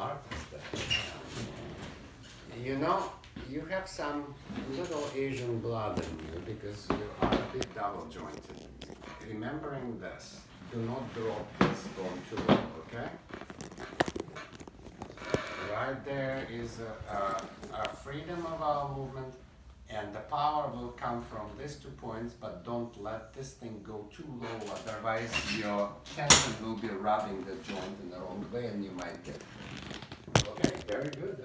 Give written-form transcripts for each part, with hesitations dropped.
smart as that. You know, you have some little Asian blood in you because you are a bit double jointed. Remembering this, do not drop this bone too low, okay? Right there is a freedom of our movement, and the power will come from these 2 points, but don't let this thing go too low, otherwise your tension will be rubbing the joint in the wrong way and you might get. Okay, very good.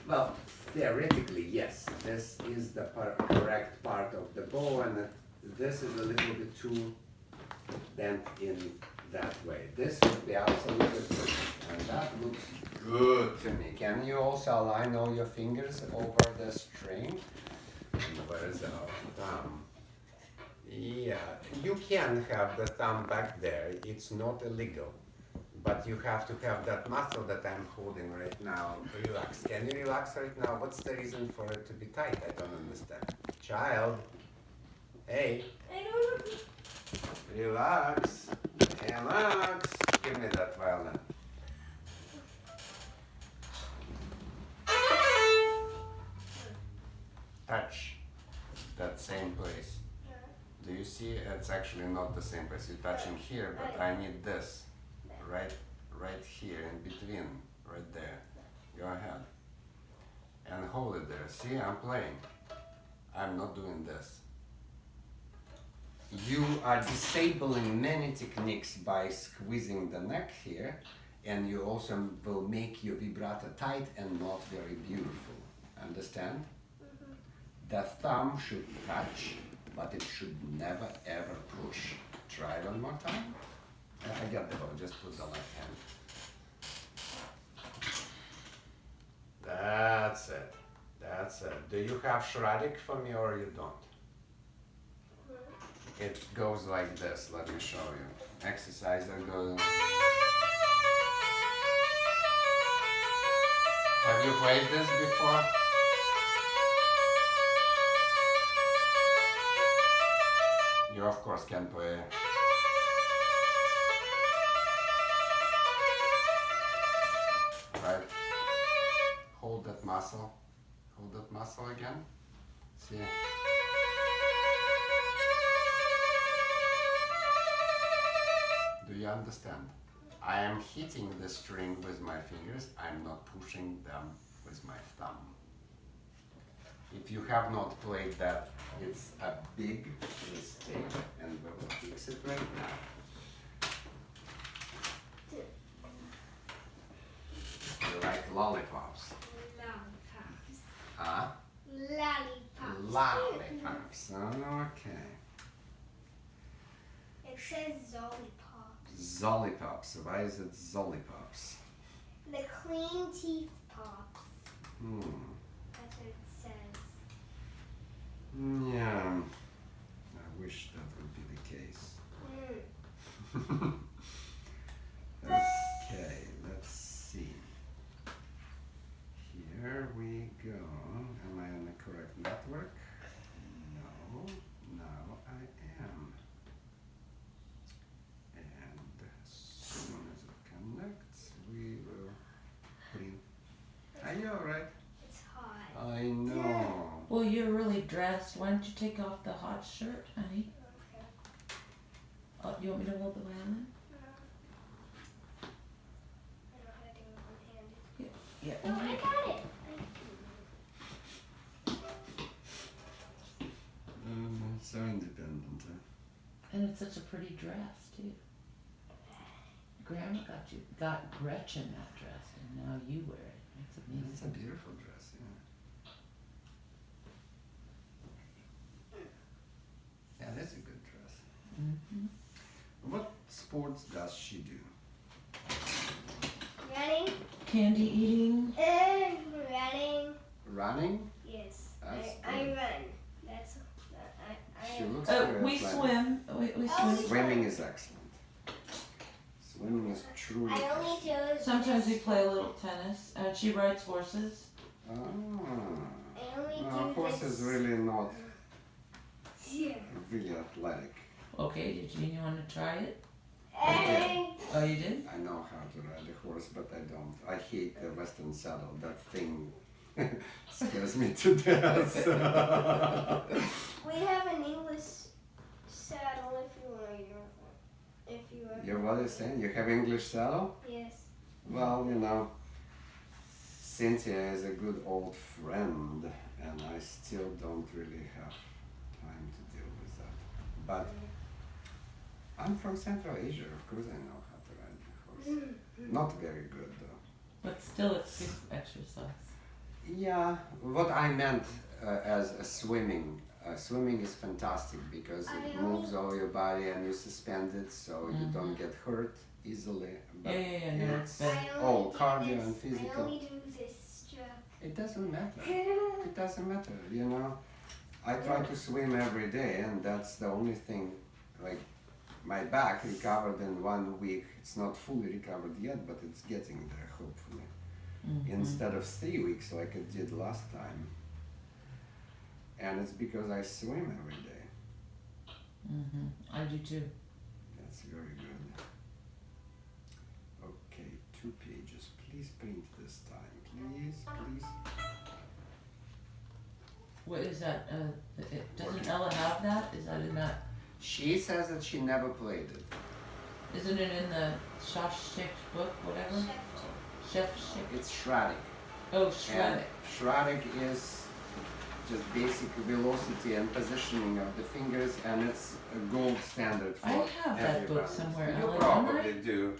Well, theoretically, yes, this is the correct part of the bow, and this is a little bit too bent in that way. This would be absolutely perfect, and that looks good to me. Can you also align all your fingers over the string? And where is our thumb? Yeah, you can have the thumb back there. It's not illegal. But you have to have that muscle that I'm holding right now. Relax. Can you relax right now? What's the reason for it to be tight? I don't understand. Child. Hey. I don't know. Relax. Relax. Give me that violin. Touch that same place. Do you see? It's actually not the same place. You're touching here, but I need this. Right here in between, right there. Go ahead. And hold it there. See, I'm playing. I'm not doing this. You are disabling many techniques by squeezing the neck here, and you also will make your vibrato tight and not very beautiful. Understand? The thumb should touch, but it should never ever push. Try one more time. I get the ball, just put the left hand. That's it. That's it. Do you have Shradik for me or you don't? It goes like this. Let me show you. Exercise that goes. Have you played this before? You of course can play. Right. Hold that muscle. Hold that muscle again. See. Do you understand? I am hitting the string with my fingers. I'm not pushing them with my thumb. If you have not played that, it's a big mistake, and we will fix it right now. You like lollipops? Lollipops. Huh? Lollipops. Lollipops. Okay. It says Zollipops. Zollipops. Why is it Zollipops? The clean teeth pops. Hmm. That's what it says. Yeah. I wish that would be the case. Okay, let's see. Here we go. Am I on the correct network? No. Now I am. And as soon as it connects, we will bring. Are you alright? It's hot. I know. Well, you're really dressed. Why don't you take off the hot shirt, honey? Okay. Oh, you want me to hold the violin? I don't know how to do it one-handed. Yeah. No, I got it. So independent. Huh? And it's such a pretty dress too. Grandma got Gretchen that dress, and now you wear it. It's amazing. It's a beautiful dress, yeah. Yeah, that's a good dress. Mm-hmm. What sports does she do? Running? Candy eating. Running. Running? Yes. That's I good. run. That's I She looks We very athletic. swim. We Oh, swim. Swimming is excellent. Swimming is truly I only excellent. do Sometimes we play a little tennis. And she rides horses. I only Well, do horse is this. really not Yeah. really athletic. Okay, did you want to try it? Oh, you did? I know how to ride a horse, but I don't. I hate the Western saddle. That thing scares me to death. We have an English saddle if you want to use it. If you want. You what are you saying? You have English saddle? Yes. Well, Cynthia is a good old friend, and I still don't really have time to deal with that. But I'm from Central Asia, of course I know how to ride a horse. Not very good though. But still, it's good exercise. Yeah, what I meant as a swimming. Swimming is fantastic because it moves all your body and you suspend it so you don't get hurt easily. But Yeah. it's all cardio and I physical. only do this stroke. It doesn't matter. It doesn't matter, I try to swim every day and that's the only thing, like my back recovered in 1 week. It's not fully recovered yet, but it's getting there, hopefully. Instead of 3 weeks like it did last time. And it's because I swim every day. I do too. That's very good. Okay, 2 pages. Please print this time. Please. What is that? Doesn't Ella have that? Is that in that? She says that she never played it. Isn't it in the Shashik book, whatever? Chef Chick. It's Shradik. Oh, And Shreddit. Shradik is just basic velocity and positioning of the fingers, and it's a gold standard for I have that everybody. book somewhere, You Ella, probably do.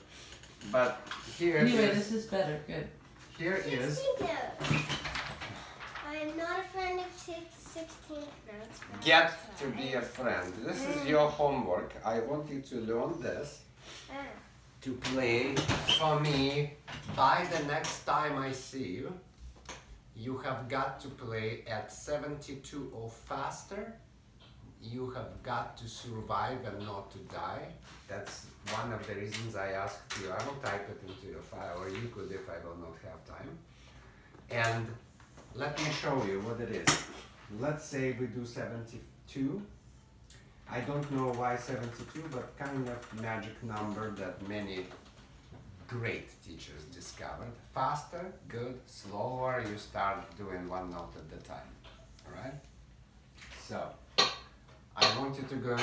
But here Anyway, is, this is better. Good. here is, 16 notes. I am not a friend of 16 notes. but get I'm to be sorry. a friend. This is your homework. I want you to learn this Ah. to play for me. By the next time I see you, you have got to play at 72 or faster. You have got to survive and not to die. That's one of the reasons I asked you. I will type it into your file, or you could if I will not have time. And let me show you what it is. Let's say we do 72. I don't know why 72, but kind of magic number that many great teachers discovered. Faster, good, slower, you start doing 1 note at a time. Alright? So, I want you to go.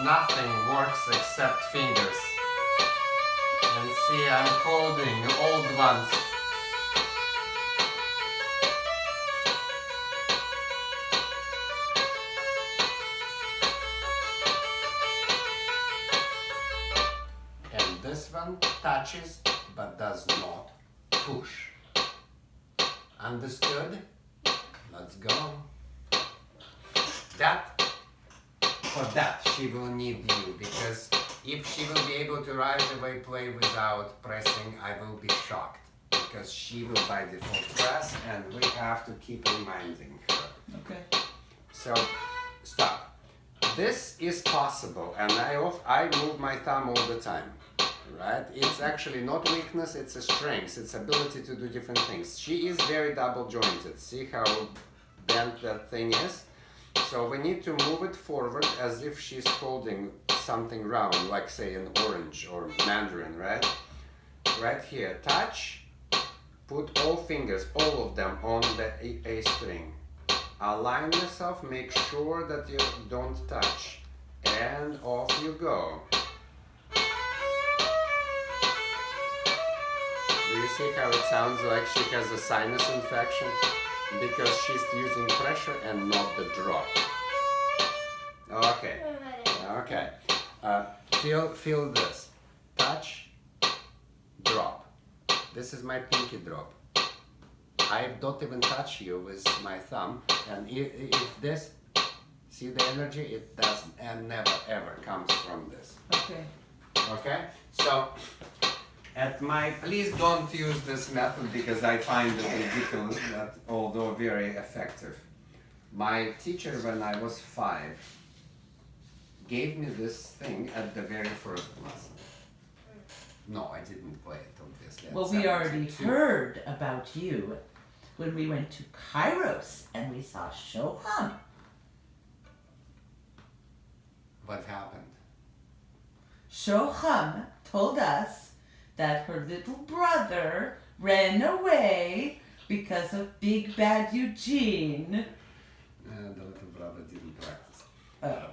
Nothing works except fingers. And see, I'm holding old ones. And this one touches but does not push. Understood? Let's go. For that she will need you, because if she will be able to right away play without pressing, I will be shocked, because she will by default press and we have to keep reminding her. Okay. So, stop. This is possible, and I move my thumb all the time, right? It's actually not weakness, it's a strength, it's ability to do different things. She is very double jointed. See how bent that thing is? So we need to move it forward as if she's holding something round, like say an orange or mandarin, right? Right here, touch, put all fingers, all of them on the A string. Align yourself, make sure that you don't touch, and off you go. Do you see how it sounds like she has a sinus infection? Because she's using pressure and not the drop. Okay, okay. Feel this. Touch, drop. This is my pinky drop. I don't even touch you with my thumb, and if this, see the energy, it doesn't and never ever comes from this. Okay. Okay? So, please don't use this method because I find it ridiculous, but although very effective. My teacher, when I was 5, gave me this thing at the very first lesson. No, I didn't play it, obviously. at Well, we already 72. heard about you when we went to Kairos and we saw Shoham. What happened? Shoham told us that her little brother ran away because of Big Bad Eugene. The little brother didn't practice.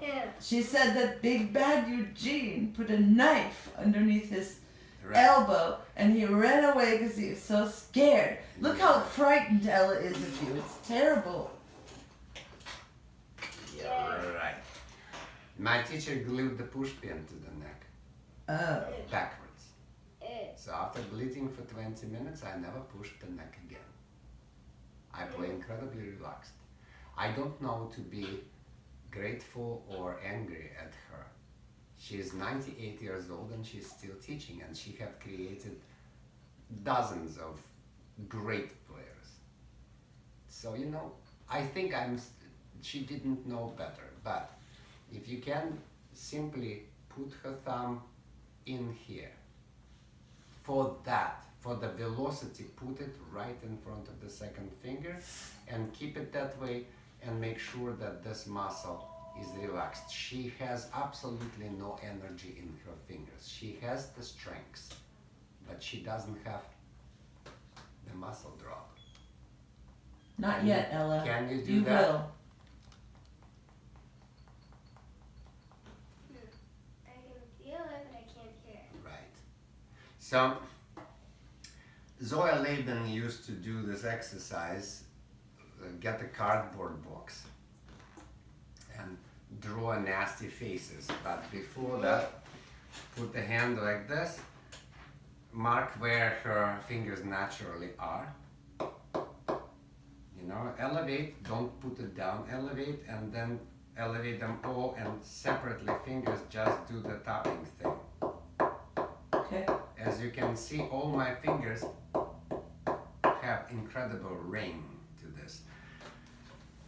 Yeah. She said that Big Bad Eugene put a knife underneath his Right. elbow and he ran away because he was so scared. Look how frightened Ella is of you. It's terrible. Yeah, right. My teacher glued the push pin to the neck, Oh. backwards. Eh. So after bleeding for 20 minutes, I never pushed the neck again. I play incredibly relaxed. I don't know to be grateful or angry at her. She is 98 years old and she's still teaching, and she have created dozens of great players. So, you know, I think she didn't know better, but if you can simply put her thumb in here, for the velocity, put it right in front of the second finger and keep it that way, and make sure that this muscle is relaxed. She has absolutely no energy in her fingers. She has the strength, but she doesn't have the muscle drop. Not Can yet, you- Ella. can you do You that? will. I can feel it, but I can't hear it. Right. So, Zoya Laban used to do this exercise, get a cardboard box and draw nasty faces. But before that, put the hand like this, mark where her fingers naturally are. You know, elevate, don't put it down, elevate, and then elevate them all, and separately fingers just do the tapping thing. Okay. As you can see, all my fingers have incredible ring to this.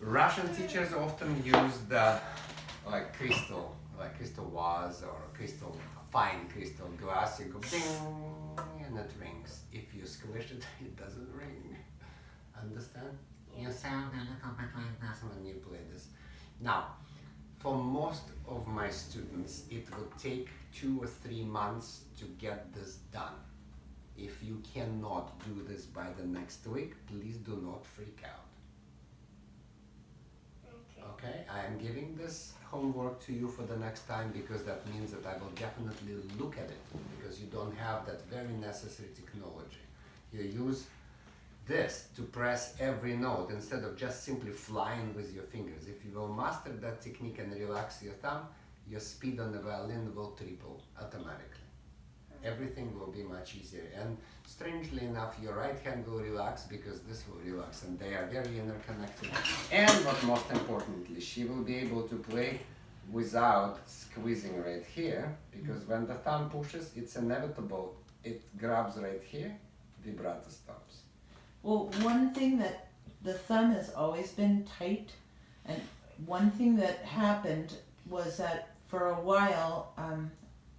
Russian teachers often use the crystal vase or fine crystal glass. You go ding and it rings. If you squish it, it doesn't ring. Understand? You sound a little bit like this when you play this. Now, for most of my students, it would take 2 or 3 months to get this done. If you cannot do this by the next week, please do not freak out. Okay, I am giving this homework to you for the next time because that means that I will definitely look at it, because you don't have that very necessary technology. You use this to press every note instead of just simply flying with your fingers. If you will master that technique and relax your thumb, your speed on the violin will triple automatically. Everything will be much easier, and strangely enough your right hand will relax because this will relax, and they are very interconnected. And what most importantly, she will be able to play without squeezing right here, because when the thumb pushes, it's inevitable, it grabs right here, vibrato stops. Well, one thing that the thumb has always been tight, and one thing that happened was that for a while,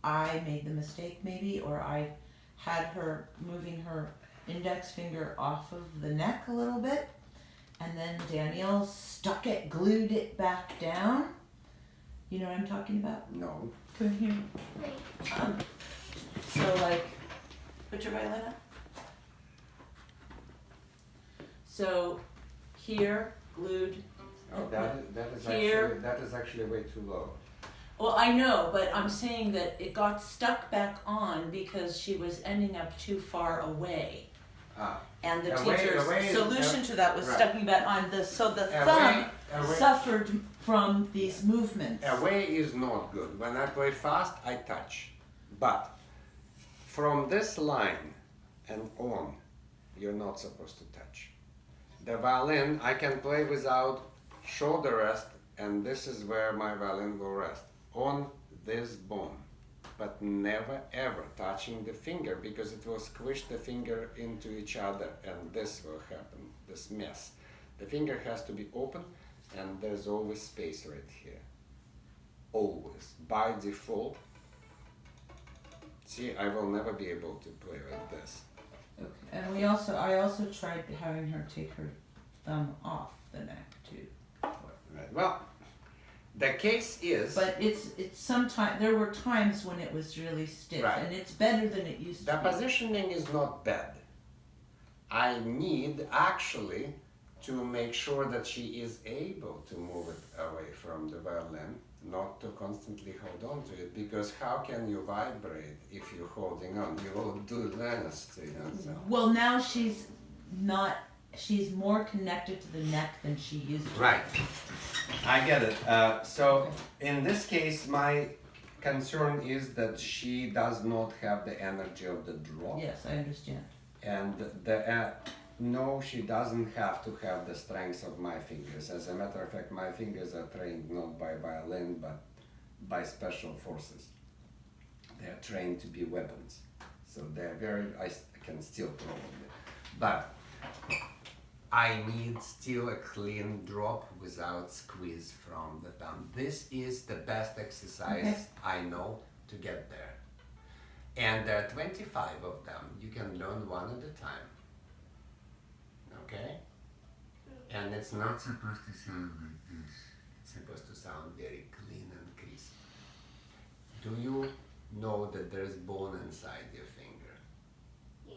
I made the mistake maybe, or I had her moving her index finger off of the neck a little bit, and then Danielle glued it back down. You know what I'm talking about? No. Come here. Wait. So like, put your violin up. So here, glued. Oh, that is Here. actually way too low. Well, I know, but I'm saying that it got stuck back on because she was ending up too far away. Ah. And the Away- teacher's away- solution to that was right. stucking back on. So the Away- thumb away- suffered from these movements. Away is not good. When I play fast, I touch. But from this line and on, you're not supposed to touch. The violin, I can play without shoulder rest, and this is where my violin will rest, on this bone. But never ever touching the finger, because it will squish the finger into each other, and this will happen, this mess. The finger has to be open, and there's always space right here. Always, by default. See, I will never be able to play like this. Okay. And I also tried having her take her thumb off the neck too. Right. Well, the case is. But it's sometimes there were times when it was really stiff, Right. and it's better than it used The to be. positioning is not bad. I need actually to make sure that she is able to move it away from the violin, not to constantly hold on to it, because how can you vibrate if you're holding on? You will do this, you know, so. Well, now she's not. She's more connected to the neck than she used to. Right. I get it. So in this case, my concern is that she does not have the energy of the drop. Yes, I understand. And no, she doesn't have to have the strength of my fingers. As a matter of fact, my fingers are trained not by violin, but by special forces. They are trained to be weapons. So they're I can still probably. But I need still a clean drop without squeeze from the thumb. This is the best exercise I know to get there. And there are 25 of them. You can learn one at a time. Okay? And it's not supposed to sound like this. It's supposed to sound very clean and crisp. Do you know that there's bone inside your finger? Yeah.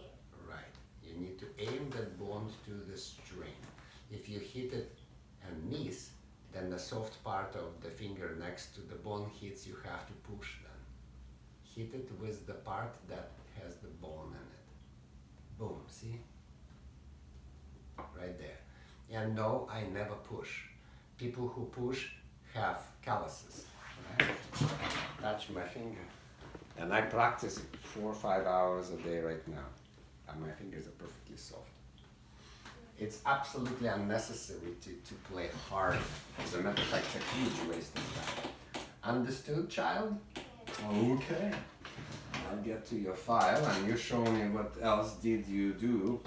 Right. You need to aim that bone to the string. If you hit it and miss, then the soft part of the finger next to the bone hits, you have to push then. Hit it with the part that has the bone in it. Boom, see? Right there. And no, I never push. People who push have calluses. Right? Touch my finger. And I practice it 4 or 5 hours a day right now. And my fingers are perfectly soft. It's absolutely unnecessary to play hard. As a matter of fact, it's a huge waste of time. Understood, child? Okay. I'll get to your file and you show me what else did you do.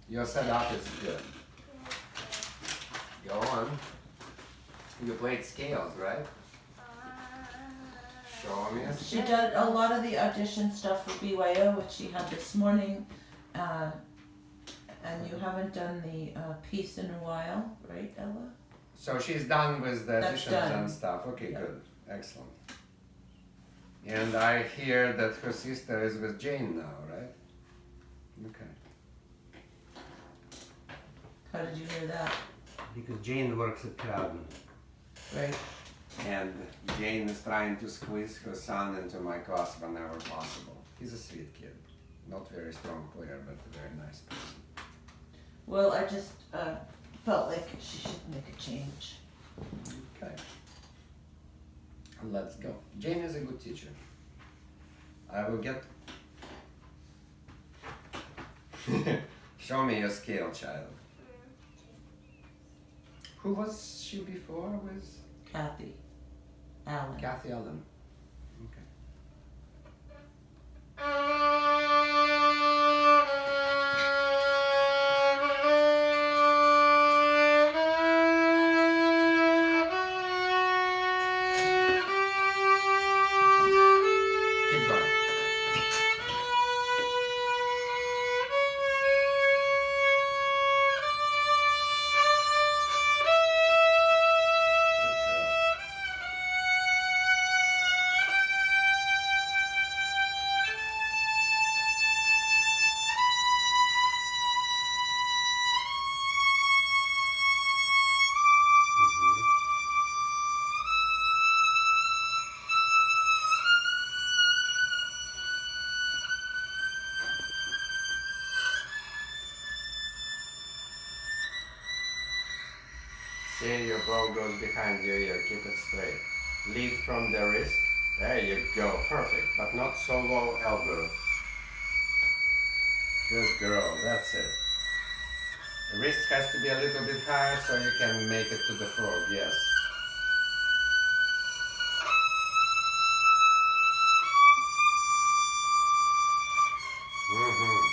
Your setup is good. Go on. You played scales, right? Show me a She scale. did a lot of the audition stuff for BYO, which she had this morning. And you haven't done the piece in a while, right, Ella? So she's done with the That's auditions done. and stuff. Okay, Yeah. good. Excellent. And I hear that her sister is with Jane now, right? Okay. How did you hear that? Because Jane works at Crowden. Right. And Jane is trying to squeeze her son into my class whenever possible. He's a sweet kid. Not very strong player, but a very nice person. Well, I just felt like she should make a change. Okay. Let's go. Jane is a good teacher. I will get... Show me your scale, child. Who was she before with? Kathy Allen. Kathy Allen. Okay. Keep going. Good girl. See, your bow goes behind your ear. Keep it straight. Lead from the wrist. There you go. Perfect. But not so low elbow. Good girl. That's it. The wrist has to be a little bit higher so you can make it to the frog. Yes. Mm-hmm.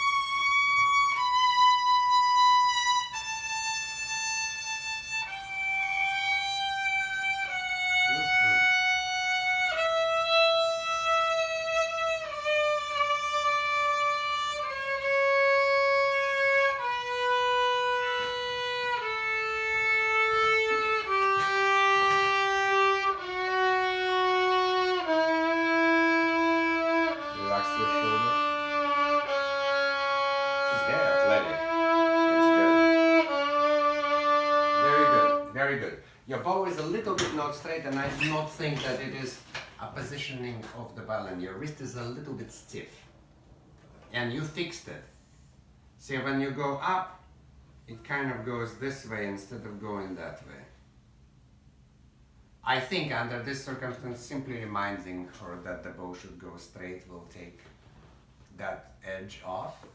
relax your shoulder. She's very athletic. It's good. Very good, very good. Your bow is a little bit not straight, and I do not think that it is a positioning of the violin. Your wrist is a little bit stiff. And you fixed it. See, when you go up, it kind of goes this way instead of going that way. I think under this circumstance, simply reminding her that the bow should go straight will take that edge off.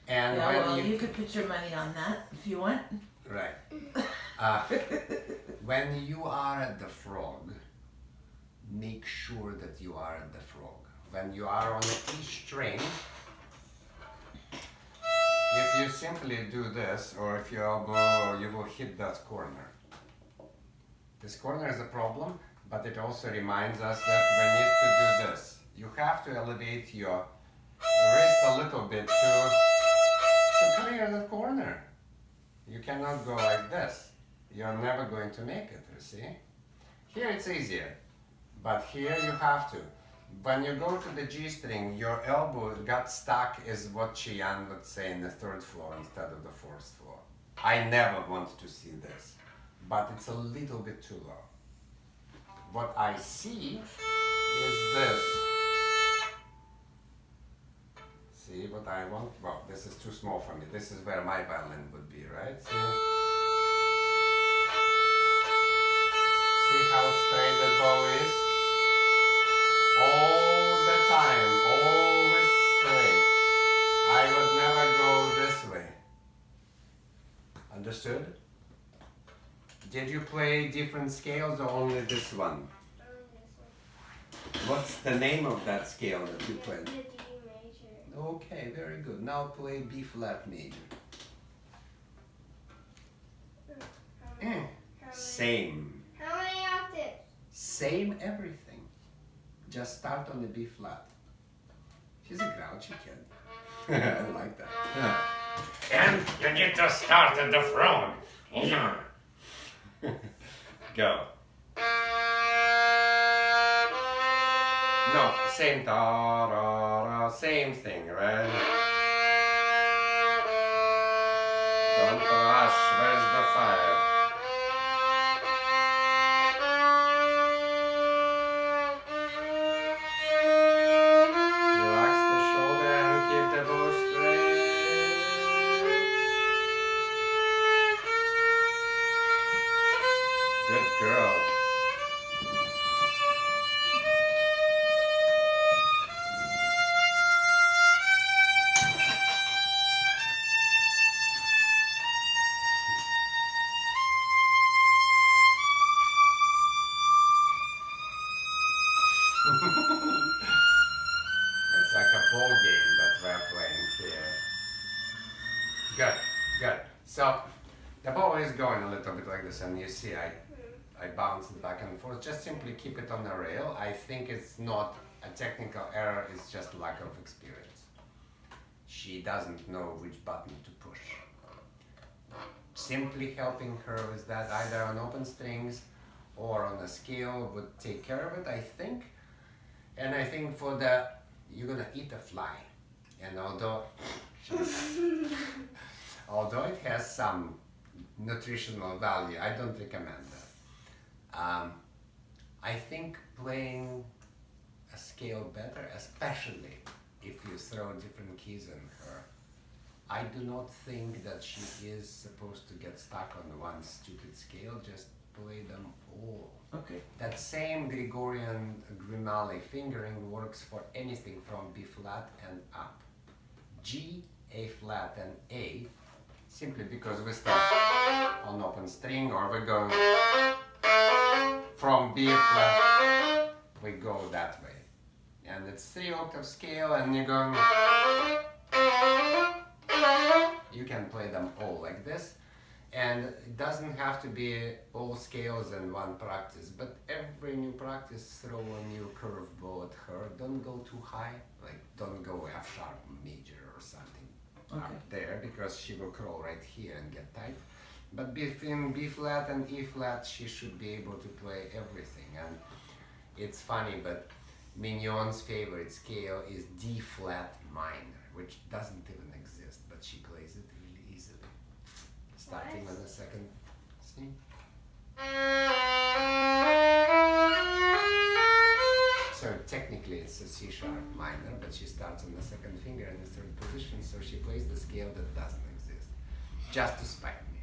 And Yeah, when well, you could put your money on that if you want. Right. When you are at the frog, make sure that you are at the frog. When you are on the E string, if you simply do this, or if you elbow, you will hit that corner. This corner is a problem, but it also reminds us that we need to do this. You have to elevate your wrist a little bit to clear the corner. You cannot go like this. You're never going to make it, you see? Here it's easier, but here you have to. When you go to the G string, your elbow got stuck is what Cheyenne would say in the 3rd floor instead of the 4th floor. I never want to see this, but it's a little bit too low. What I see is this. See what I want? Well, this is too small for me. This is where my violin would be, right? See how straight the bow is? All the time, always straight. I would never go this way. Understood? Did you play different scales or only this one? Only this one. What's the name of that scale that you played? The D major. Okay, very good. Now play B flat major. How many? Same. How many octaves? Same everything. Just start on the B flat. She's a grouchy kid. I like that. And you need to start at the frog. Go. No, same ta-ra-ra, same thing, right? Don't rush, where's the fire? Relax the shoulder and keep the bow straight. Good girl. It's like a ball game that we're playing here. Good, good. So the ball is going a little bit like this, and you see I bounce it back and forth. Just simply keep it on the rail. I think it's not a technical error, it's just lack of experience. She doesn't know which button to push. Simply helping her with that, either on open strings or on a scale, would take care of it, I think. And I think for the, you're gonna eat a fly. And although it has some nutritional value, I don't recommend that. I think playing a scale better, especially if you throw different keys in her. I do not think that she is supposed to get stuck on one stupid scale, just play them all. Okay. That same Gregorian Grimaldi fingering works for anything from B flat and up. G, A flat and A, simply because we start on open string, or we're going from B flat, we go that way. And it's 3 octave scale, and you're going, you can play them all like this. And it doesn't have to be all scales in one practice, but every new practice throw a new curveball at her. Don't go too high, like don't go F sharp major or something up there, because she will crawl right here and get tight. But between B flat and E flat, she should be able to play everything. And it's funny, but Mignon's favorite scale is D flat minor, which doesn't even exist, but she plays it really easily. Starting on the second. See? So technically it's a C sharp minor, but she starts on the second finger in the third position, so she plays the scale that doesn't exist. Just to spite me.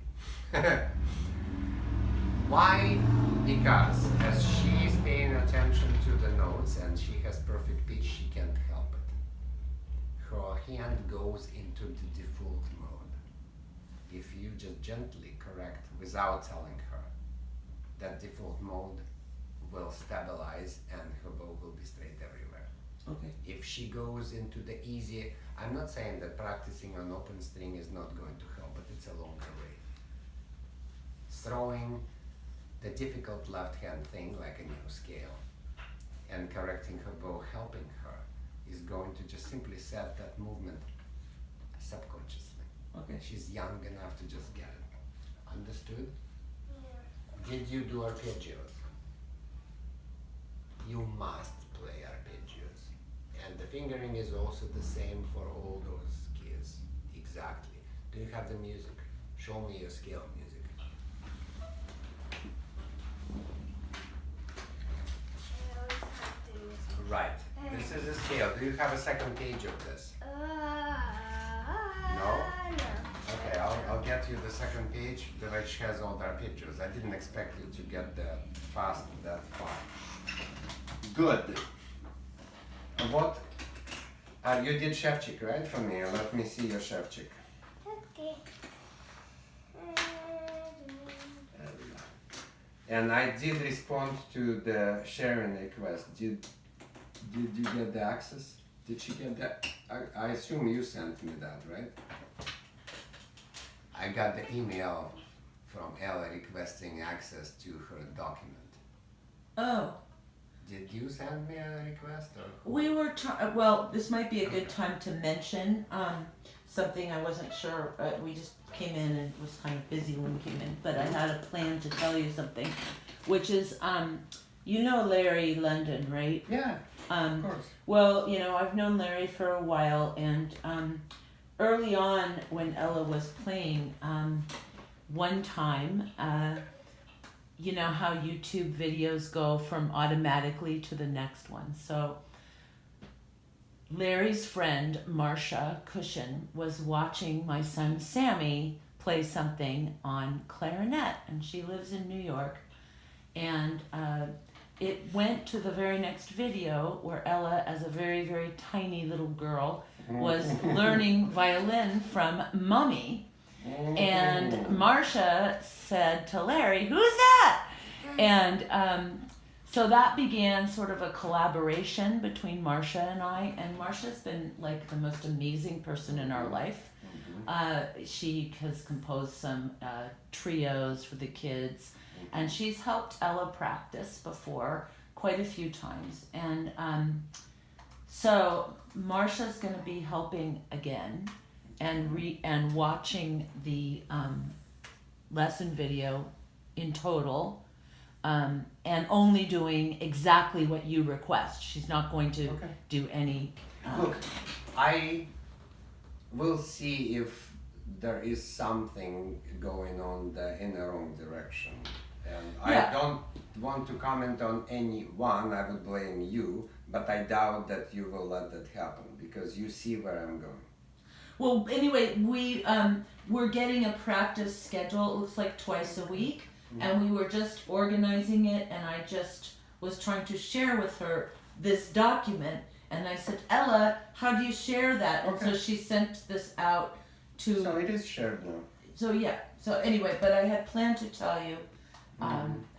Why? Because as she's paying attention to the notes and she has perfect pitch, she can't help it. Her hand goes into the default mode. If you just gently correct without telling her, that default mode will stabilize and her bow will be straight everywhere. Okay. If she goes into the easy, I'm not saying that practicing on open string is not going to help, but it's a longer way. Throwing the difficult left hand thing like a new scale and correcting her bow, helping her, is going to just simply set that movement subconsciously. Okay. She's young enough to just get it. Understood? Yeah. Did you do arpeggios? You must play arpeggios. And the fingering is also the same for all those keys. Exactly. Do you have the music? Show me your scale music. I always have to use Right. This is a scale. Do you have a second page of this? No? Okay, I'll get you the second page, which has all the arpeggios. I didn't expect you to get that fast that far. Good. What? You did Shevchik, right, for me? Let me see your Shevchik. Okay. And I did respond to the sharing request. Did you get the access? Did she get that? I assume you sent me that, right? I got the email from Ella requesting access to her document. Oh, Did you send me a request or who? we were well, this might be a good time to mention something I wasn't sure. We just came in and it was kind of busy when we came in, but I had a plan to tell you something, which is you know Larry London, right? Yeah, of course. Well, you know, I've known Larry for a while, and early on when Ella was playing, one time, you know how YouTube videos go from automatically to the next one. So Larry's friend, Marcia Cushion, was watching my son Sammy play something on clarinet, and she lives in New York. And it went to the very next video where Ella, as a very, very tiny little girl, was learning violin from Mummy. And Marcia said to Larry, "Who's that?" And so that began sort of a collaboration between Marcia and I. And Marcia's been like the most amazing person in our life. She has composed some trios for the kids, and she's helped Ella practice before quite a few times. And so Marcia's going to be helping again and watching the lesson video in total, and only doing exactly what you request. She's not going to do any. Look, I will see if there is something going on in the wrong direction. And Yeah. I don't want to comment on anyone, I would blame you, but I doubt that you will let that happen because you see where I'm going. Well, anyway, we're getting a practice schedule. It looks like twice a week, and we were just organizing it. And I just was trying to share with her this document, and I said, "Ella, how do you share that?" And so she sent this out to. So it is shared now. So yeah. So anyway, but I had planned to tell you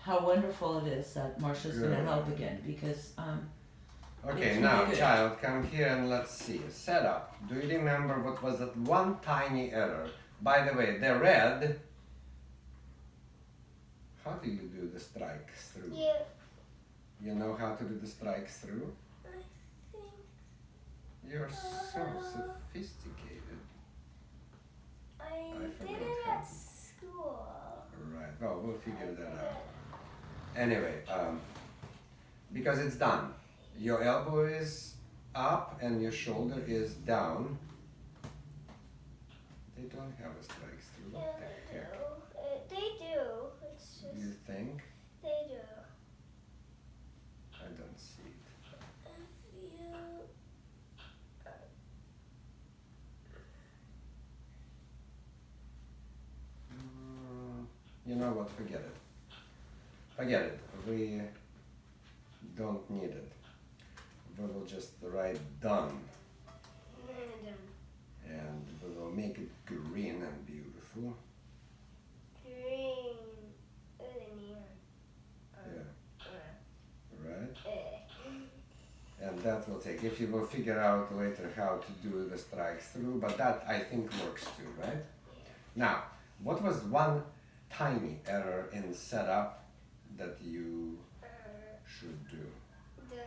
how wonderful it is that Marcia's going to help again because. Okay, It's now really good. child, come here and let's see. Setup. Do you remember what was that one tiny error? By the way, the red. How do you do the strike through? Yeah, You know how to do the strike through? I think. You're so sophisticated. I forgot did it how at to- school. Right. Well, we'll figure that out. Anyway, because it's done. Your elbow is up and your shoulder is down. They don't have a strikes through. Yeah, What the they heck? do. They do. It's just You think? they do. I don't see it. If you You know what? Forget it. Forget it. We don't need it. We will just write done. And we will make it green and beautiful. green. Neon. Yeah. Right? And that will take, if you will figure out later how to do the strikes through, but that I think works too, right? Now, what was one tiny error in setup that you should do? The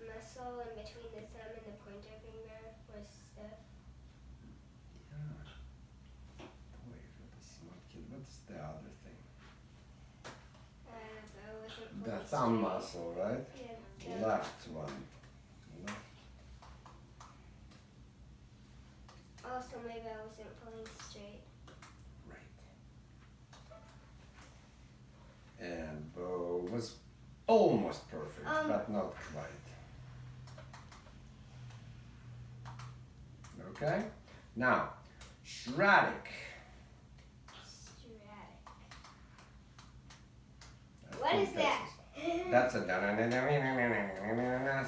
muscle in between the thumb and the pointer finger was stiff. Yeah. Boy, you're a smart kid. What's the other thing? I wasn't The fully thumb straight. muscle, right? Yeah. Left one. Left. Also, maybe I wasn't pulling straight. Right. And bow was almost perfect, but not quite. Okay? Now, Shradik. Stratic. I What think is that? That's a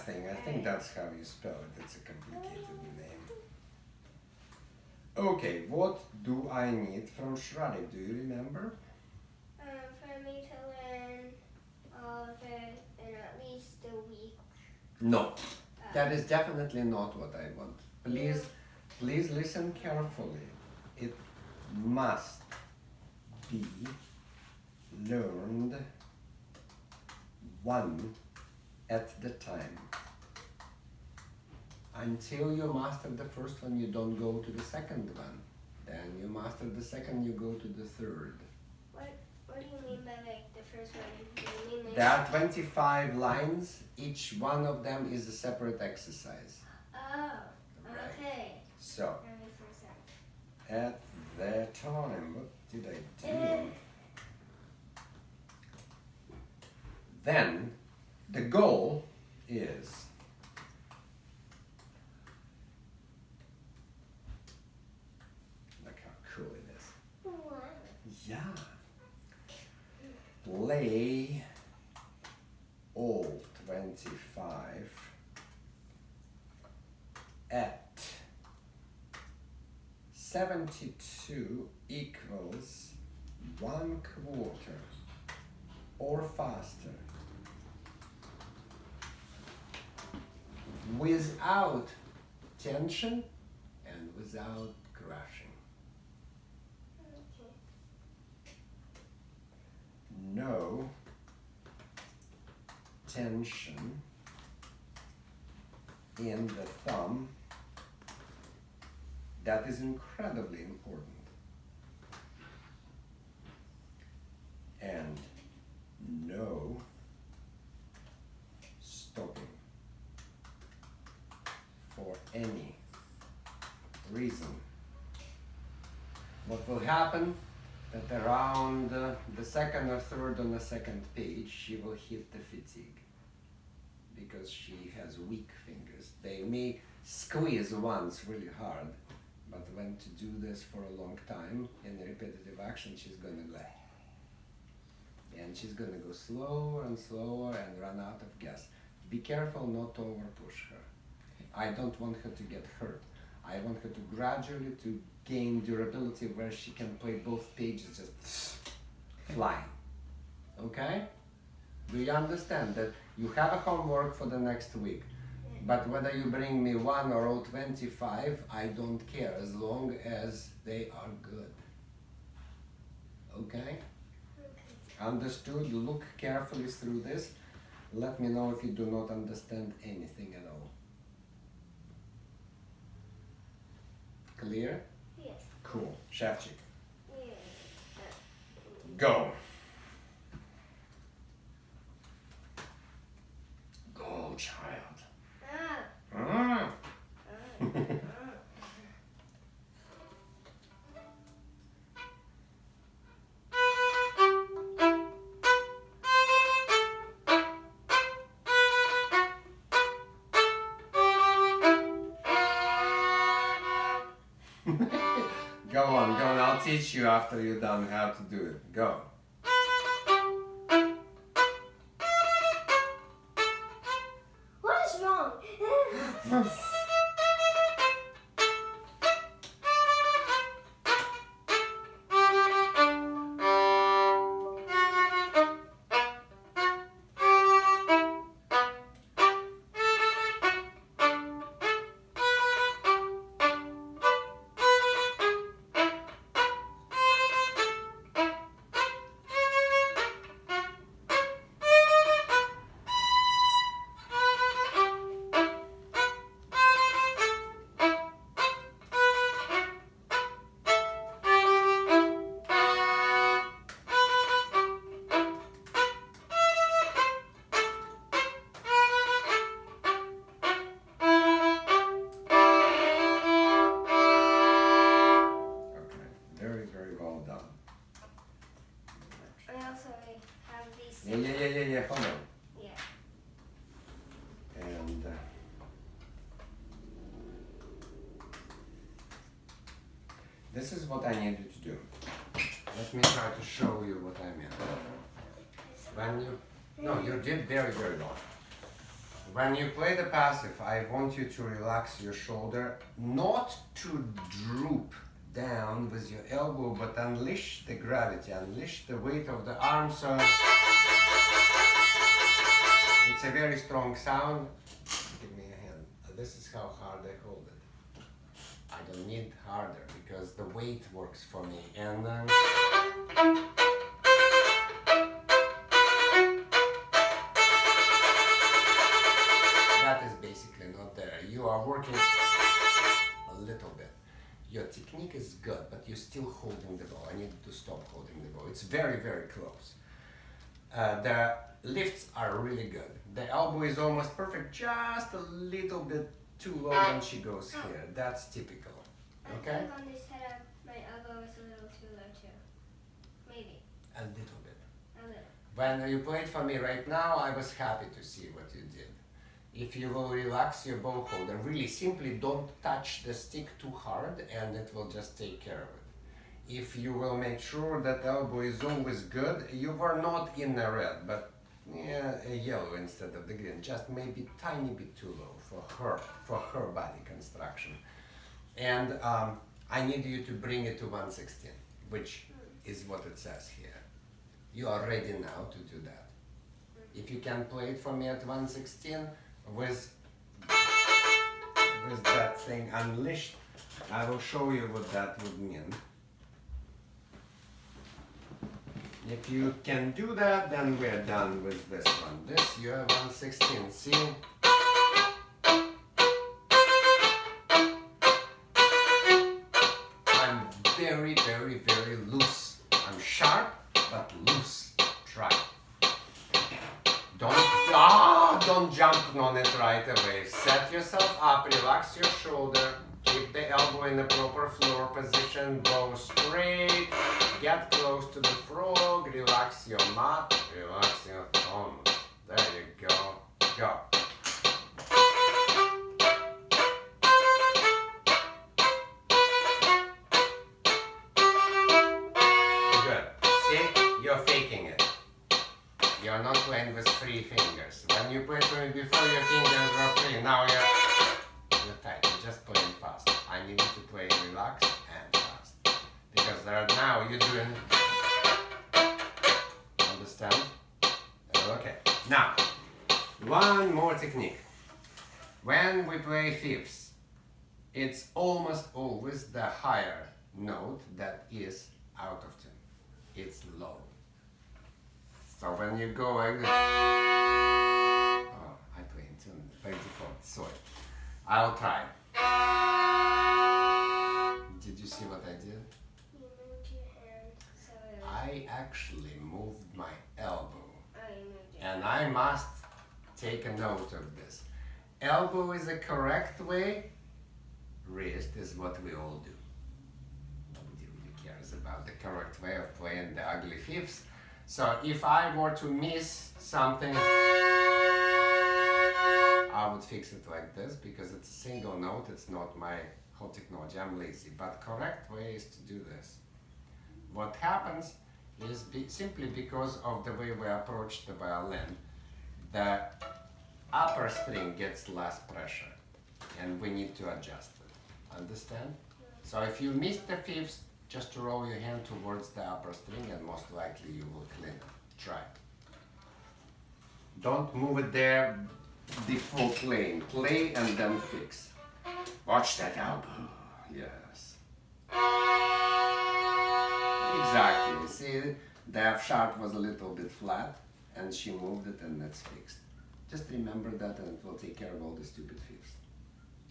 thing. I think that's how you spell it. It's a complicated name. Okay, what do I need from Shradik? Do you remember? For me to learn all of it in at least a week. No. That is definitely not what I want. Please listen carefully. It must be learned one at the time. Until you master the first one, you don't go to the second one. Then you master the second, you go to the third. What do you mean by like the first one? Do you mean like There are 25 lines. Each one of them is a separate exercise. Oh, Right. okay. So, That makes more sense. at that time, what did I do? Then, the goal is look how cool it is. Wow. Yeah. Play all 25 at 72 equals 1/4 or faster without tension and without crashing. Okay. No tension in the thumb. That is incredibly important. And no stopping for any reason. What will happen that around the second or third on the second page she will hit the fatigue because she has weak fingers. They may squeeze once really hard, but when to do this for a long time in repetitive action, she's gonna go and she's gonna go slower and slower and run out of gas. Be careful not to over push her. I don't want her to get hurt. I want her to gradually to gain durability where she can play both pages just flying. Okay? Do you understand that you have a homework for the next week? But whether you bring me 1 or all 25, I don't care as long as they are good. Okay? Understood? Look carefully through this. Let me know if you do not understand anything at all. Clear? Yes. Cool. Shevchik. Yeah. Go. Go, child. Go on. I'll teach you after you're done how to do it. Go. What is wrong? Okay. Very, very well done. I also have these. Yeah. Hold on. Yeah. And this is what I need you to do. Let me try to show you what I meant. When you, no, you did very, very well. When you play the passive, I want you to relax your shoulder, not to droop down with your elbow, but unleash the gravity, unleash the weight of the arm. So it's a very strong sound. Give me a hand. This is how hard I hold it. I don't need harder because the weight works for me. And then that is basically not there. You are working a little bit. Your technique is good, but you're still holding the bow. I need to stop holding the bow. It's very, very close. The lifts are really good. The elbow is almost perfect, just a little bit too low when she goes here. That's typical. Okay? I think on this setup, my elbow is a little too low too. Maybe. A little bit. A little. When you played for me right now, I was happy to see what you did. If you will relax your bow holder, really simply don't touch the stick too hard and it will just take care of it. If you will make sure that elbow is always good, you were not in the red, but yeah, a yellow instead of the green, just maybe tiny bit too low for her body construction. And I need you to bring it to 116, which is what it says here. You are ready now to do that. If you can play it for me at 116 with that thing unleashed, I will show you what that would mean. If you can do that, then we're done with this one. This, you have 116, see? I'm very, very, very loose. I'm sharp, but loose. Try. Don't jump on it right away. Set yourself up, relax your shoulder, keep the elbow in the proper floor position, bow straight, get close to the frog, relax your mat, relax your thumbs. There you go. Go. Good. See? You're faking it. You're not playing with free fingers. When you played with it before, your fingers were free. Now you're tight. You're just playing fast. I need you to play relaxed and fast. Because now you're doing... Understand? Okay. Now, one more technique. When we play fifths, it's almost always the higher note that is out of tune. It's low. So when you go like this, oh, I play in tune by default, sorry. I'll try. Did you see what I did? You moved your hand so it was... I actually moved my elbow. Oh, you moved your And I must take a note of this. Elbow is the correct way, wrist is what we all do. Nobody really cares about the correct way of playing the ugly fifths. So if I were to miss something, I would fix it like this because it's a single note, it's not my whole technology. I'm lazy, but correct way is to do this. What happens is simply because of the way we approach the violin, the upper string gets less pressure, and we need to adjust it. Understand? So if you miss the fifth, just roll your hand towards the upper string, and most likely you will clean it. Try. Don't move it there before playing. Play and then fix. Watch that elbow. Yes. Exactly. See, the F sharp was a little bit flat, and she moved it, and that's fixed. Just remember that, and it will take care of all the stupid fifths.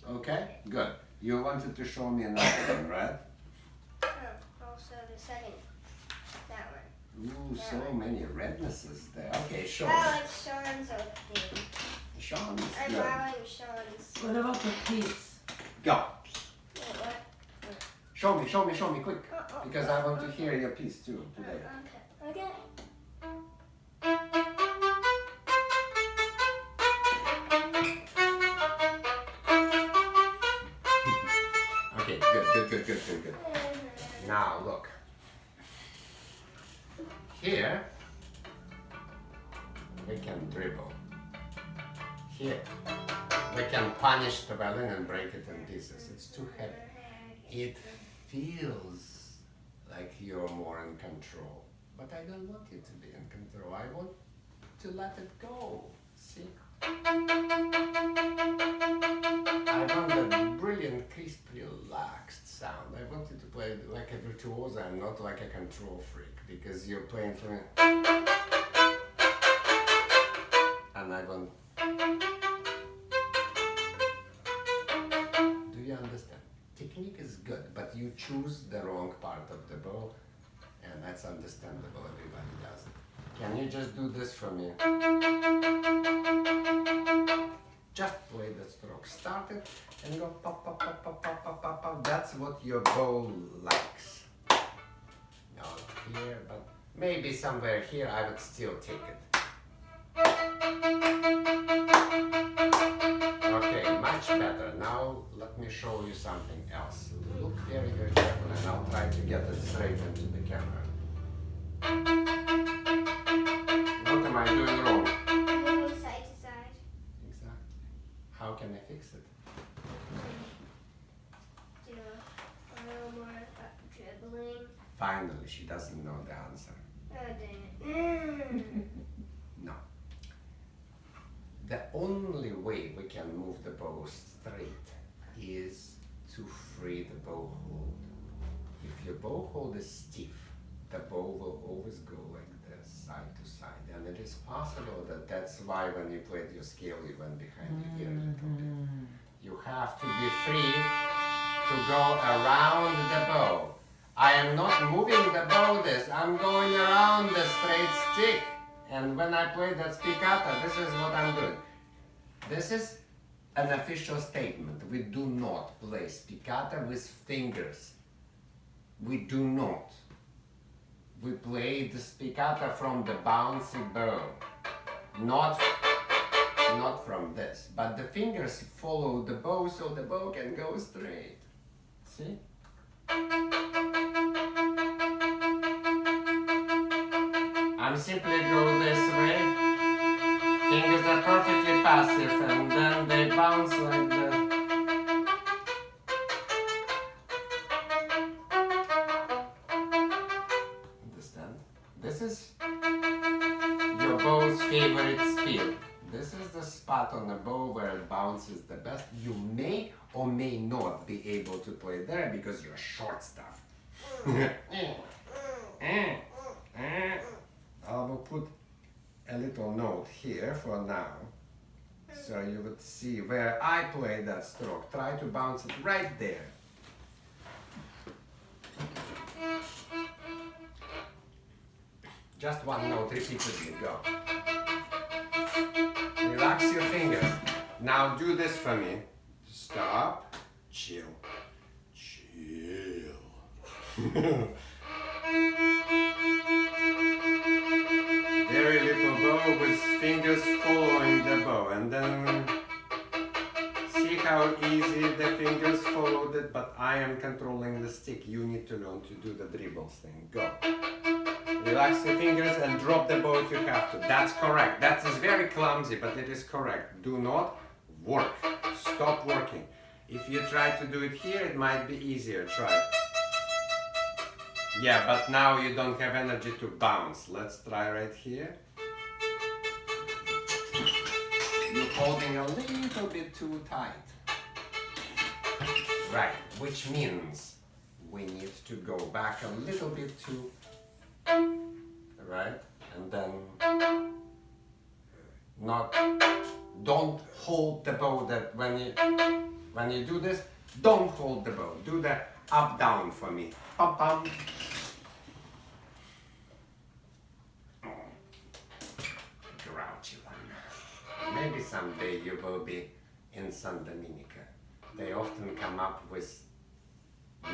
Okay? Good. You wanted to show me another one, right? Also the second. That one. Ooh, That so one. many rednesses there. Okay, show me. I like Sean's thing. Sean is I'm good. allowing Sean's. What about the piece? Go. Wait, what? Show me, quick. Because I want to hear your piece too today. Okay. Okay, good. Now look. Here we can dribble. Here we can punish the violin and break it in pieces. It's too heavy. It feels like you're more in control, but I don't want you to be in control. I want to let it go. See? I want that brilliant, crisp, relaxed sound. I want you to play like a virtuoso and not like a control freak, because you're playing for me. And I want. Do you understand? Technique is good, but you choose the wrong part of the bow, and that's understandable. Everybody does it. Can you just do this for me? Just play the stroke. Start it and go pop, pop, pop, pop, pop, pop, pop, pop. That's what your bow likes. Not here, but maybe somewhere here I would still take it. Okay, much better. Now let me show you something else. Look very, very carefully, and I'll try to get it straight into the camera. What am I doing wrong? Moving side to side. Exactly. How can I fix it? Do a little more dribbling. Finally, she doesn't know the answer. Oh, dang it. No. The only way we can move the bow straight is to free the bow hold. If your bow hold is stiff, the bow will always go like this, side to side. And it is possible that that's why when you played your scale, you went behind your ear a little bit. You have to be free to go around the bow. I am not moving the bow this, I'm going around the straight stick. And when I play that spiccata, this is what I'm doing. This is an official statement. We do not play spiccata with fingers. We do not. We play the spiccata from the bouncy bow. Not from this. But the fingers follow the bow so the bow can go straight. See? I'm simply go this way. Fingers are perfectly passive and then they bounce like that. Understand? This is your bow's favorite speed. This is the spot on the bow where it bounces the best. You may or may not be able to play there because you're short stuff. I will put a little note here for now, so you would see where I play that stroke. Try to bounce it right there. Just one note repeatedly, go. Relax your fingers. Now do this for me. Stop, chill, chill. Very little bow with fingers following the bow, and then see how easy the fingers followed it, but I am controlling the stick. You need to learn to do the dribbles thing. Go. Relax your fingers and drop the bow if you have to. That's correct. That is very clumsy, but it is correct. Do not work. Stop working. If you try to do it here, it might be easier. Try it. Yeah, but now you don't have energy to bounce. Let's try right here. You're holding a little bit too tight. Right, which means we need to go back a little bit to, right, and then don't hold the bow. That when you do this, don't hold the bow. Do the up down for me. Pum pum. Grouchy one. Maybe someday you will be in San Dominica. They often come up with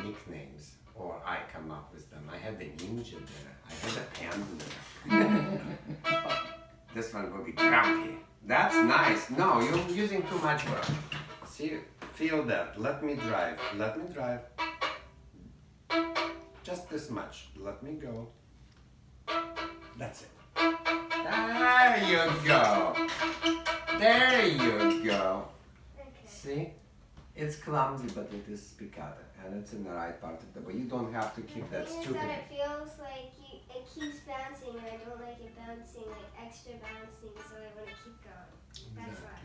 nicknames, or I come up with them. I had a ninja there. I had a panda there. This one will be grumpy. That's nice. No, you're using too much work. See, feel that. Let me drive. Let me drive. Just this much. Let me go. That's it. There you go. There you go. Okay. See? It's clumsy, but it is spicata, and it's in the right part of the way. You don't have to keep that The thing is stupid. that it feels like it keeps bouncing, and I don't like it bouncing, like extra bouncing, so I want to keep going. That's why.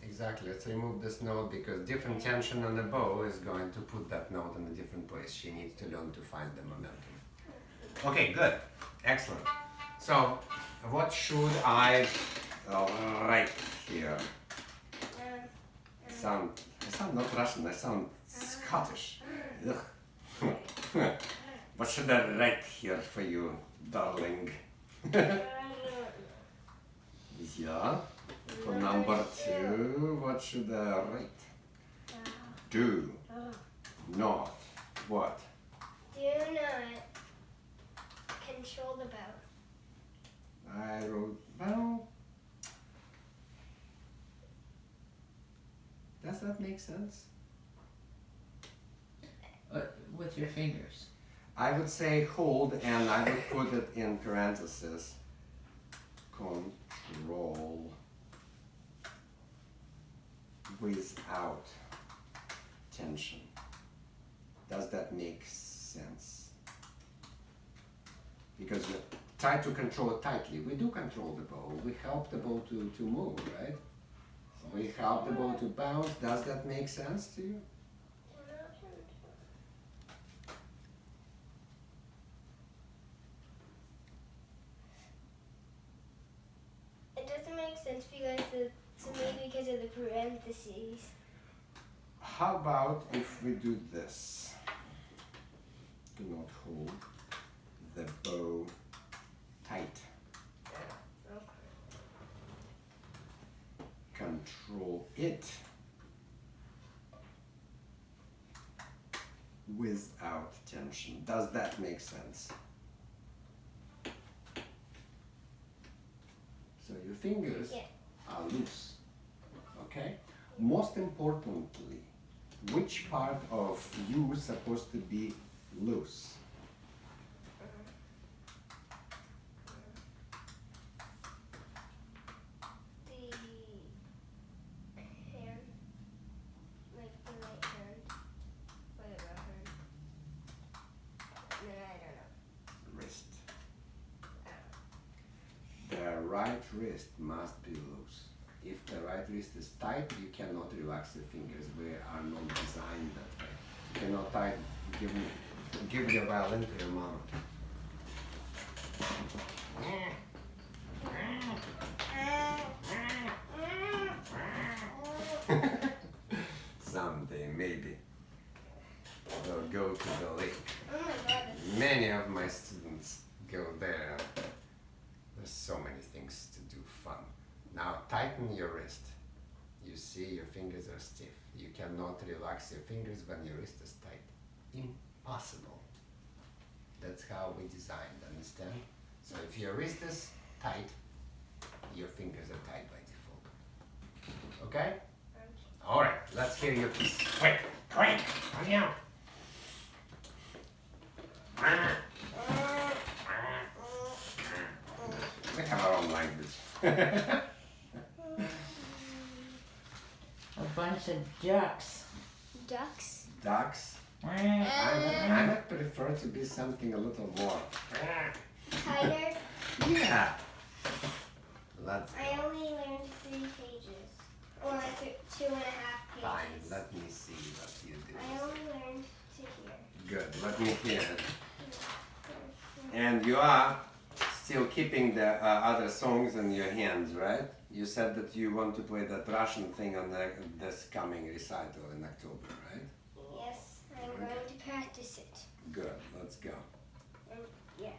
Exactly. Let's remove this note because different tension on the bow is going to put that note in a different place. She needs to learn to find the momentum. Okay, good. Excellent. So, what should I write here? I sound not Russian, I sound Scottish. Ugh. What should I write here for you, darling? Yeah. For number 2, what should I write? Do not what? Do not control the bow. I wrote, well, does that make sense? With your fingers. I would say hold, and I would put it in parentheses. Control without tension. Does that make sense? Because you try to control it tightly. We do control the bow. We help the bow to move, right? We help the bow to bounce. Does that make sense to you? It doesn't make sense because of the parentheses. How about if we do this? Do not hold the bow tight. Okay. Control it without tension. Does that make sense? So your fingers are loose, okay? Most importantly, which part of you is supposed to be loose? The hand, like the right hand, or the left hand. No, I don't know. Wrist. The right wrist must be loose. If the right wrist is tight, you cannot relax your fingers. We are not designed that way. You cannot tight. Give your violin to your mom. Someday, maybe, we'll go to the lake. Oh my god. Many of my students go there. There's so many things to do fun. Now tighten your wrist. You see your fingers are stiff. You cannot relax your fingers when your wrist is tight. Impossible. That's how we designed, understand? So if your wrist is tight, your fingers are tight by default. Okay? All right, let's hear your piece. Quick, hurry up. We have our own language. A bunch of ducks. Ducks. Ducks. I would prefer to be something a little more. Tighter. Yeah. Let's I only learned 3 pages. Or 2.5 pages. fine. Let me see what you do. I only learned to hear. Good. Let me hear it. And you are still keeping the other songs in your hands, right? You said that you want to play that Russian thing on this coming recital in October, right? Yes, I'm going to practice it. Good. Let's go. Yeah.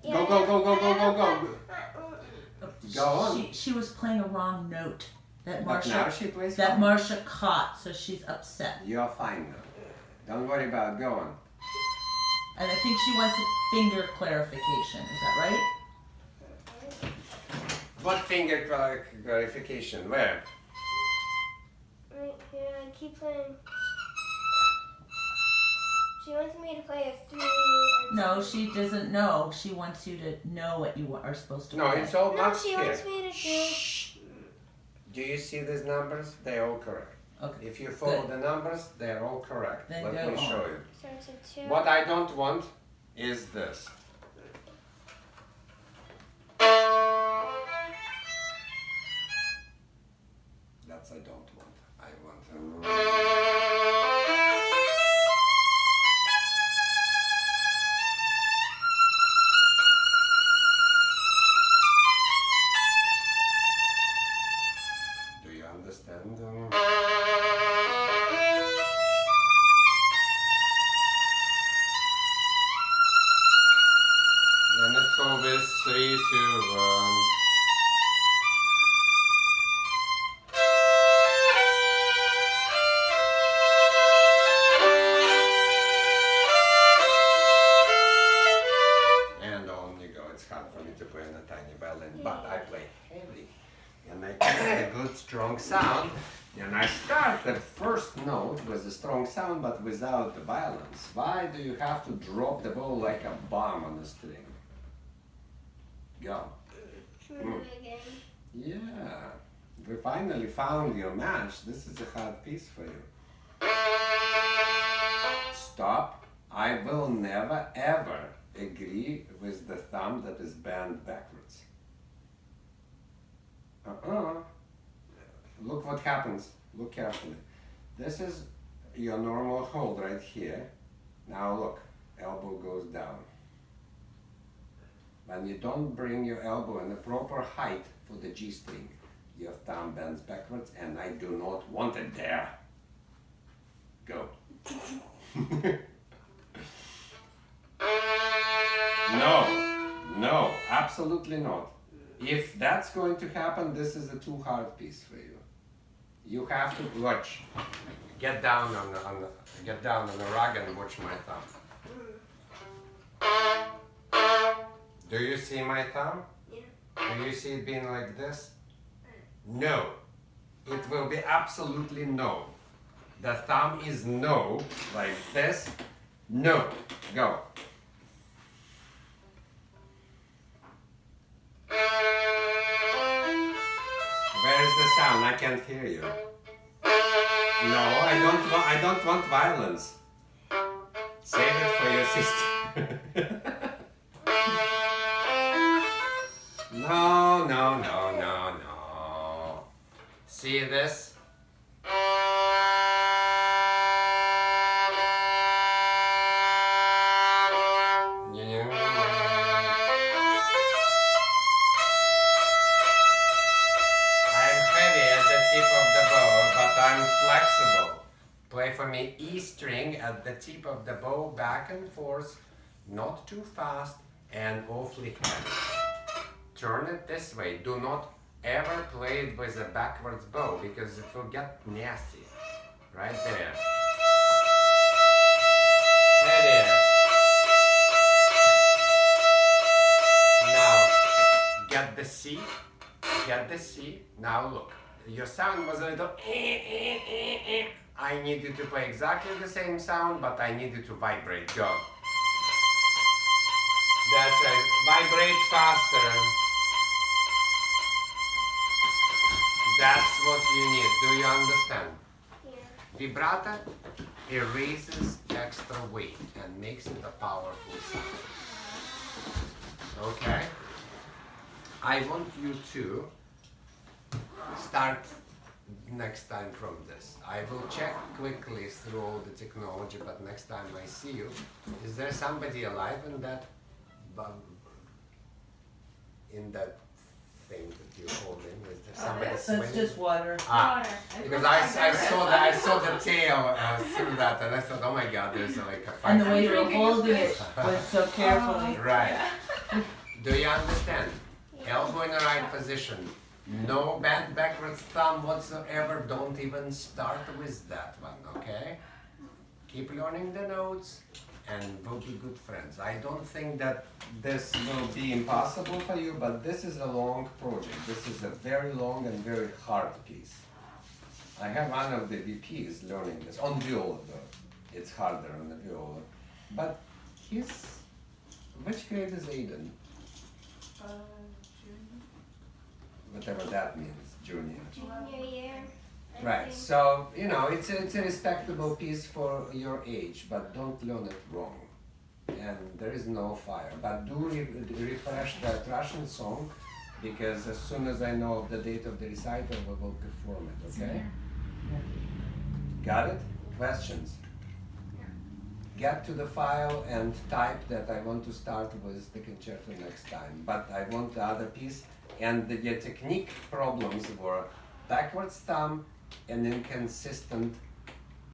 No. Okay. Go. Go on. She was playing a wrong note. That But now Marsha she plays that fine. Marsha caught, so she's upset. You're fine now. Don't worry about it. Go on. And I think she wants a finger clarification. Is that right? What finger clarification? Where? Right here, I keep playing. She wants me to play a 3. And No, she doesn't know. She wants you to know what you are supposed to No, play. it's all No, marked she here. wants me to do. Shh. Do you see these numbers? They're all correct. Okay. If you follow Good. the numbers, they're all correct. Then Let go me on. show you. So it's a 2. What I don't want is this. That's I don't want. I want. Do you understand? And it's always 3, 2, 1. And on you go. It's hard for me to play on a tiny violin, but I play heavy. And I get a good strong sound. And I start the first note with a strong sound, but without the violence. Why do you have to drop the bow like a bomb on the string? Go. Should we do it again? Yeah. We finally found your match. This is a hard piece for you. Stop. I will never ever agree with the thumb that is bent backwards. Look what happens. Look carefully. This is your normal hold right here. Now look, elbow goes down. When you don't bring your elbow in the proper height for the G string, your thumb bends backwards, and I do not want it there. Go. No, absolutely not. If that's going to happen, this is a too hard piece for you. You have to watch. Get down on the rug and watch my thumb. Do you see my thumb? Yeah. Do you see it being like this? No. It will be absolutely no. The thumb is no, like this. No. Go. Where is the sound? I can't hear you. No, I don't want violence. Save it for your sister. No. See this? I'm flexible. Play for me E string at the tip of the bow, back and forth, not too fast and awfully heavy. Turn it this way. Do not ever play it with a backwards bow because it will get nasty. Right there. Hey there. Now, get the C. Get the C. Now look. Your sound was a little I need you to play exactly the same sound, but I need you to vibrate. Go. That's right. Vibrate faster. That's what you need. Do you understand? Yeah. Vibrato erases extra weight and makes it a powerful sound. Okay? I want you to start next time from this. I will check quickly through all the technology, but next time I see you, is there somebody alive in that thing that you hold in? Is there somebody So it's swimming? just water. Ah, because I saw the tail through that, and I thought, oh my God, there's like a fight. And the way you're holding it was so carefully. Right. Do you understand? Elbow in the right position. No bend backwards thumb whatsoever. Don't even start with that one, okay? Keep learning the notes and we'll be good friends. I don't think that this will be impossible for you, but this is a long project. This is a very long and very hard piece. I have one of the VPs learning this on viola though. It's harder on the viola. But which grade is Aiden? Whatever that means, junior. Junior year. I Right, think. so, it's a respectable piece for your age, but don't learn it wrong. And there is no fire. But do refresh that Russian song, because as soon as I know the date of the recital, we will perform it, okay? Got it? Questions? Get to the file and type that I want to start with the concerto next time, but I want the other piece. And the technique problems were backwards thumb and inconsistent